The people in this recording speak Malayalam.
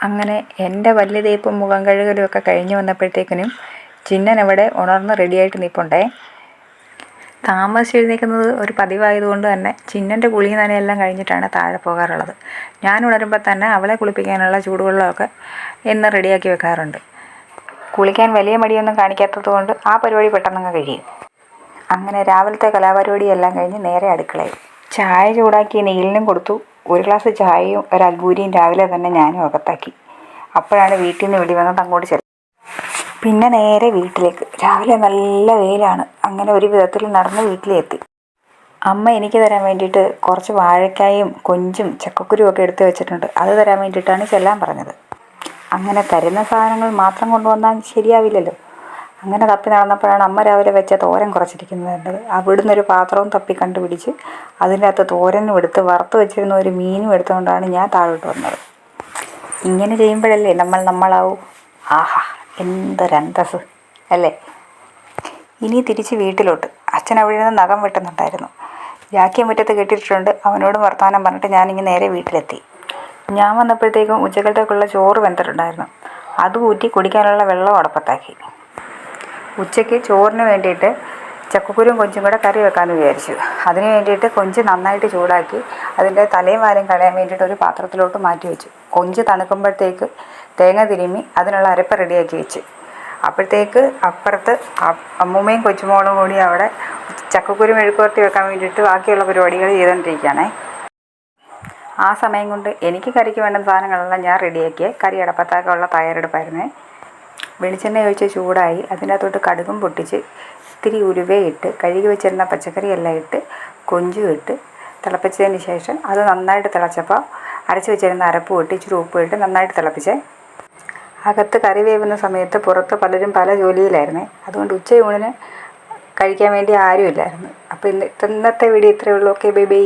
അങ്ങനെ എൻ്റെ പല്ല് തേപ്പും മുഖം കഴുകലും ഒക്കെ കഴിഞ്ഞ് വന്നപ്പോഴത്തേക്കിനും ചിന്നനവിടെ ഉണർന്ന് റെഡിയായിട്ട് നിൽപ്പുണ്ടേ. താമസിച്ച് എഴുന്നേൽക്കുന്നത് ഒരു പതിവായതുകൊണ്ട് തന്നെ ചിന്നൻ്റെ കുളിയും നനയെല്ലാം കഴിഞ്ഞിട്ടാണ് താഴെ പോകാറുള്ളത്. ഞാൻ ഉണരുമ്പോൾ തന്നെ അവളെ കുളിപ്പിക്കാനുള്ള ചൂടുവെള്ളമൊക്കെ എന്ന് റെഡിയാക്കി വെക്കാറുണ്ട്. കുളിക്കാൻ വലിയ മടിയൊന്നും കാണിക്കാത്തത് കൊണ്ട് ആ പരിപാടി പെട്ടെന്നങ്ങ് കഴിയും. അങ്ങനെ രാവിലത്തെ കലാപരിപാടിയെല്ലാം കഴിഞ്ഞ് നേരെ അടുക്കളയിൽ ചായ ചൂടാക്കി നീലിനും കൊടുത്തു. ഒരു ഗ്ലാസ് ചായയും ഒരു അൽബൂരിയും രാവിലെ തന്നെ ഞാനും അകത്താക്കി. അപ്പോഴാണ് വീട്ടിൽ നിന്ന് വിളി വന്നത്. അങ്ങോട്ട് ചെല്ലും. പിന്നെ നേരെ വീട്ടിലേക്ക്. രാവിലെ നല്ല വെയിലാണ്. അങ്ങനെ ഒരു വിധത്തിൽ നടന്ന് വീട്ടിലെത്തി. അമ്മ എനിക്ക് തരാൻ വേണ്ടിയിട്ട് കുറച്ച് വാഴക്കായും കൊഞ്ചും ചക്കക്കുരുവും ഒക്കെ എടുത്ത് വെച്ചിട്ടുണ്ട്. അത് തരാൻ വേണ്ടിയിട്ടാണ് ചെല്ലാൻ പറഞ്ഞത്. അങ്ങനെ തരുന്ന സാധനങ്ങൾ മാത്രം കൊണ്ടുവന്നാൽ ശരിയാവില്ലല്ലോ. അങ്ങനെ തപ്പി നടന്നപ്പോഴാണ് അമ്മ രാവിലെ വെച്ച തോരൻ കുറച്ചിരിക്കുന്നത് കണ്ടത്. അവിടുന്ന് ഒരു പാത്രവും തപ്പി കണ്ടുപിടിച്ച് അതിൻ്റെ അകത്ത് തോരനും എടുത്ത് വറുത്ത് വെച്ചിരുന്ന ഒരു മീനും എടുത്തുകൊണ്ടാണ് ഞാൻ താഴോട്ട് വന്നത്. ഇങ്ങനെ ചെയ്യുമ്പോഴല്ലേ നമ്മളാവൂ. ആഹാ, എന്തൊരന്തസ് അല്ലേ. ഇനി തിരിച്ച് വീട്ടിലോട്ട്. അച്ഛൻ അവിടെ നിന്ന് നഖം വെട്ടുന്നുണ്ടായിരുന്നു. ജാക്കിയെ മുറ്റത്ത് കെട്ടിയിട്ടുണ്ട്. അവനോട് വർത്തമാനം പറഞ്ഞിട്ട് ഞാനിങ്ങനെ നേരെ വീട്ടിലെത്തി. ഞാൻ വന്നപ്പോഴത്തേക്കും ഉച്ചക്കലത്തേക്കുള്ള ചോറ് വെന്തിട്ടുണ്ടായിരുന്നു. അത് ഊറ്റി കുടിക്കാനുള്ള വെള്ളം അടുപ്പത്താക്കി. ഉച്ചയ്ക്ക് ചോറിന് വേണ്ടിയിട്ട് ചക്കക്കുരും കൊഞ്ചും കൂടെ കറി വെക്കാമെന്ന് വിചാരിച്ചു. അതിന് വേണ്ടിയിട്ട് കൊഞ്ച് നന്നായിട്ട് ചൂടാക്കി അതിൻ്റെ തലയും വാലും കളയാൻ വേണ്ടിയിട്ട് ഒരു പാത്രത്തിലോട്ട് മാറ്റി വെച്ചു. കൊഞ്ച് തണുക്കുമ്പോഴത്തേക്ക് തേങ്ങ തിരുമ്മി അതിനുള്ള അരപ്പ് റെഡിയാക്കി വെച്ച്. അപ്പോഴത്തേക്ക് അപ്പുറത്ത് അമ്മൂമ്മയും കൊച്ചുമോളും കൂടി അവിടെ ചക്കക്കുരു മെഴുക്കുവരട്ടി വെക്കാൻ വേണ്ടിയിട്ട് ബാക്കിയുള്ള പരിപാടികൾ ചെയ്തുകൊണ്ടിരിക്കുകയാണേ. ആ സമയം കൊണ്ട് എനിക്ക് കറിക്ക് വേണ്ട സാധനങ്ങളെല്ലാം ഞാൻ റെഡിയാക്കിയേ. കറി അടപ്പത്താക്കുള്ള തയ്യാറെടുപ്പായിരുന്നേ. വെളിച്ചെണ്ണ ഒഴിച്ച് ചൂടായി. അതിനകത്തോട്ട് കടുകും പൊട്ടിച്ച് ഇത്തിരി ഉലുവയിട്ട് കഴുകി വെച്ചിരുന്ന പച്ചക്കറിയെല്ലാം ഇട്ട് കൊഞ്ചും ഇട്ട് തിളപ്പിച്ചതിന് ശേഷം അത് നന്നായിട്ട് തിളച്ചപ്പോൾ അരച്ച് വെച്ചിരുന്ന അരപ്പും ഇട്ട് ഇച്ചിരി ഉപ്പും ഇട്ട് നന്നായിട്ട് തിളപ്പിച്ചേ. അകത്ത് കറി വേവുന്ന സമയത്ത് പുറത്ത് പലരും പല ജോലിയിലായിരുന്നേ. അതുകൊണ്ട് ഉച്ചയൂണിന് കഴിക്കാൻ വേണ്ടി ആരുമില്ലായിരുന്നു. അപ്പോൾ ഇന്നത്തെ വീഡിയോ ഇത്രയേ ഉള്ളൂ. Okay, bye bye.